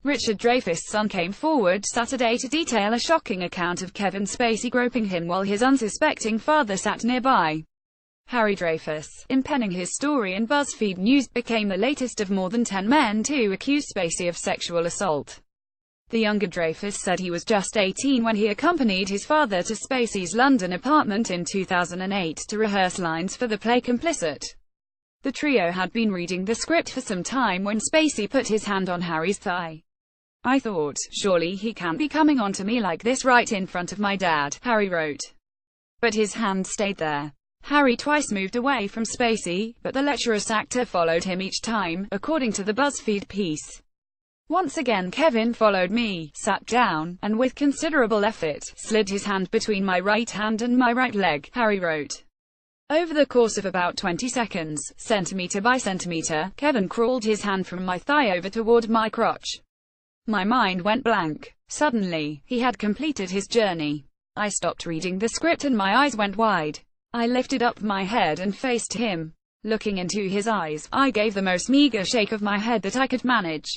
Richard Dreyfuss' son came forward Saturday to detail a shocking account of Kevin Spacey groping him while his unsuspecting father sat nearby. Harry Dreyfuss, impenning his story in BuzzFeed News, became the latest of more than 10 men to accuse Spacey of sexual assault. The younger Dreyfuss said he was just 18 when he accompanied his father to Spacey's London apartment in 2008 to rehearse lines for the play Complicit. The trio had been reading the script for some time when Spacey put his hand on Harry's thigh. "I thought, surely he can't be coming on to me like this right in front of my dad," Harry wrote. But his hand stayed there. Harry twice moved away from Spacey, but the lecherous actor followed him each time, according to the BuzzFeed piece. "Once again Kevin followed me, sat down, and with considerable effort, slid his hand between my right hand and my right leg," Harry wrote. "Over the course of about 20 seconds, centimeter by centimeter, Kevin crawled his hand from my thigh over toward my crotch. My mind went blank. Suddenly, he had completed his journey. I stopped reading the script and my eyes went wide. I lifted up my head and faced him. Looking into his eyes, I gave the most meager shake of my head that I could manage."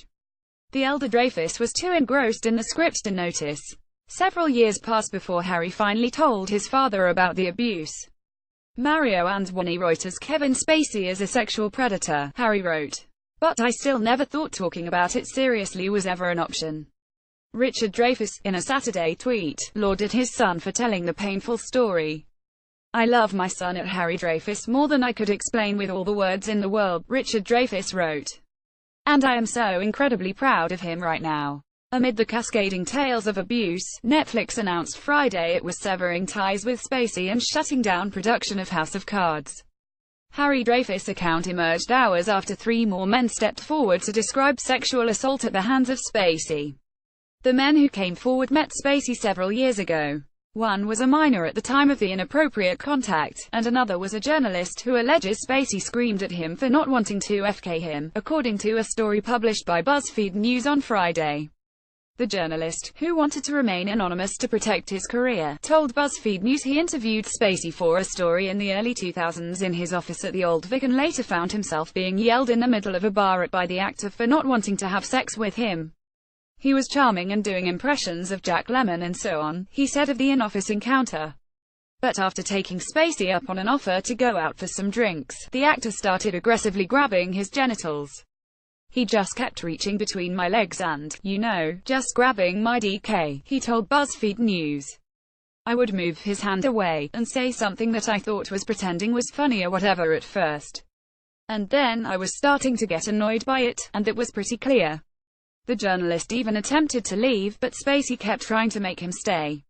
The elder Dreyfuss was too engrossed in the script to notice. Several years passed before Harry finally told his father about the abuse. "Mario Antoine Reuters Kevin Spacey is a sexual predator," Harry wrote. "But I still never thought talking about it seriously was ever an option." Richard Dreyfuss, in a Saturday tweet, lauded his son for telling the painful story. "I love my son at Harry Dreyfuss more than I could explain with all the words in the world," Richard Dreyfuss wrote. "And I am so incredibly proud of him right now." Amid the cascading tales of abuse, Netflix announced Friday it was severing ties with Spacey and shutting down production of House of Cards. Harry Dreyfuss' account emerged hours after 3 more men stepped forward to describe sexual assault at the hands of Spacey. The men who came forward met Spacey several years ago. One was a minor at the time of the inappropriate contact, and another was a journalist who alleges Spacey screamed at him for not wanting to FK him, according to a story published by BuzzFeed News on Friday. The journalist, who wanted to remain anonymous to protect his career, told BuzzFeed News he interviewed Spacey for a story in the early 2000s in his office at the Old Vic and later found himself being yelled in the middle of a bar at by the actor for not wanting to have sex with him. "He was charming and doing impressions of Jack Lemmon and so on," he said of the in-office encounter. But after taking Spacey up on an offer to go out for some drinks, the actor started aggressively grabbing his genitals. "He just kept reaching between my legs and, just grabbing my DK," he told BuzzFeed News. "I would move his hand away, and say something that I thought was pretending was funny or whatever at first. And then I was starting to get annoyed by it, and it was pretty clear." The journalist even attempted to leave, but Spacey kept trying to make him stay.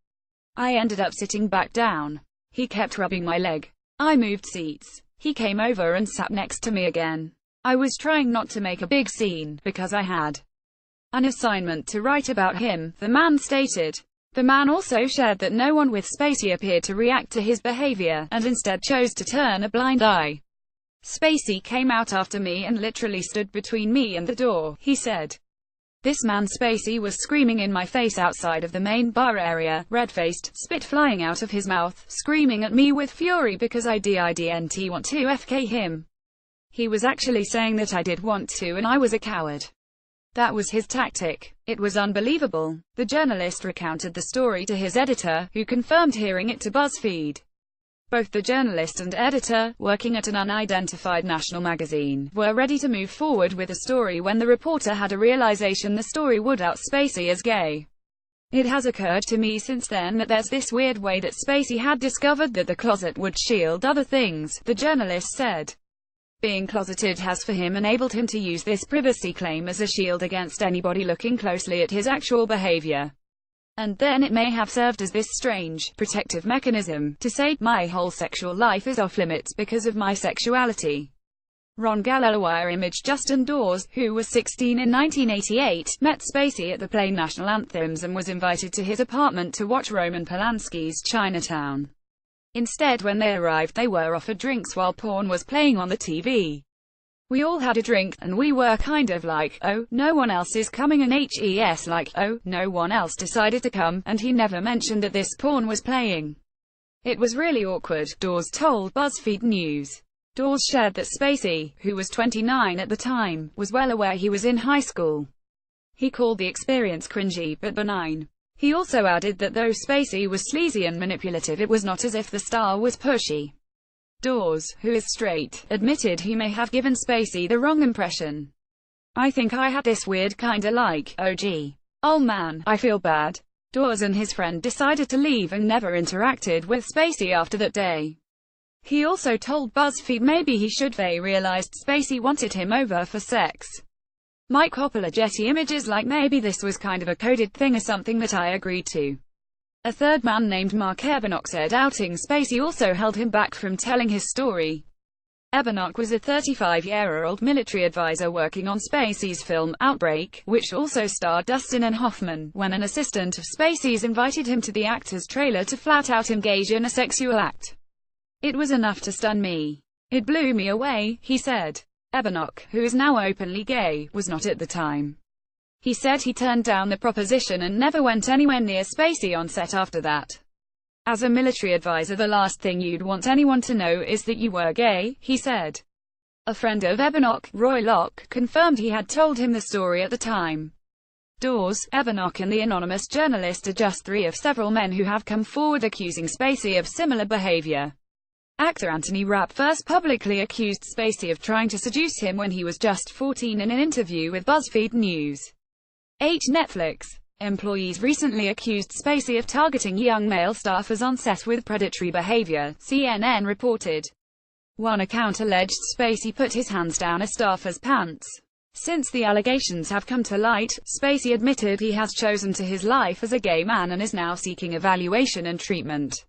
"I ended up sitting back down. He kept rubbing my leg. I moved seats. He came over and sat next to me again. I was trying not to make a big scene, because I had an assignment to write about him," the man stated. The man also shared that no one with Spacey appeared to react to his behavior, and instead chose to turn a blind eye. "Spacey came out after me and literally stood between me and the door," he said. "This man Spacey was screaming in my face outside of the main bar area, red-faced, spit flying out of his mouth, screaming at me with fury because I didn't want to FK him. He was actually saying that I did want to and I was a coward. That was his tactic. It was unbelievable." The journalist recounted the story to his editor, who confirmed hearing it to BuzzFeed. Both the journalist and editor, working at an unidentified national magazine, were ready to move forward with the story when the reporter had a realization the story would out Spacey as gay. "It has occurred to me since then that there's this weird way that Spacey had discovered that the closet would shield other things," the journalist said. "Being closeted has for him enabled him to use this privacy claim as a shield against anybody looking closely at his actual behavior. And then it may have served as this strange, protective mechanism, to say, my whole sexual life is off limits because of my sexuality." Ron Galilawire image Justin Dawes, who was 16 in 1988, met Spacey at the play National Anthems and was invited to his apartment to watch Roman Polanski's Chinatown. Instead, when they arrived, they were offered drinks while porn was playing on the TV. "We all had a drink, and we were kind of like, oh, no one else is coming, and HES like, oh, no one else decided to come, and he never mentioned that this porn was playing. It was really awkward," Dawes told BuzzFeed News. Dawes shared that Spacey, who was 29 at the time, was well aware he was in high school. He called the experience cringy, but benign. He also added that though Spacey was sleazy and manipulative, it was not as if the star was pushy. Dawes, who is straight, admitted he may have given Spacey the wrong impression. "I think I had this weird kinda like, oh gee. Oh man, I feel bad." Dawes and his friend decided to leave and never interacted with Spacey after that day. He also told BuzzFeed maybe he should. They realized Spacey wanted him over for sex. Mike Coppola Getty Images like maybe this was kind of a coded thing or something that I agreed to. A third man named Mark Ebenok said outing Spacey also held him back from telling his story. Ebenok was a 35-year-old military advisor working on Spacey's film, Outbreak, which also starred Dustin and Hoffman, when an assistant of Spacey's invited him to the actor's trailer to flat out engage in a sexual act. "It was enough to stun me. It blew me away," he said. Ebenok, who is now openly gay, was not at the time. He said he turned down the proposition and never went anywhere near Spacey on set after that. "As a military advisor, the last thing you'd want anyone to know is that you were gay," he said. A friend of Ebenok, Roy Locke, confirmed he had told him the story at the time. Dawes, Ebenok and the anonymous journalist are just three of several men who have come forward accusing Spacey of similar behavior. Actor Anthony Rapp first publicly accused Spacey of trying to seduce him when he was just 14 in an interview with BuzzFeed News. 8 Netflix employees recently accused Spacey of targeting young male staffers on set with predatory behavior, CNN reported. One account alleged Spacey put his hands down a staffer's pants. Since the allegations have come to light, Spacey admitted he has chosen to his life as a gay man and is now seeking evaluation and treatment.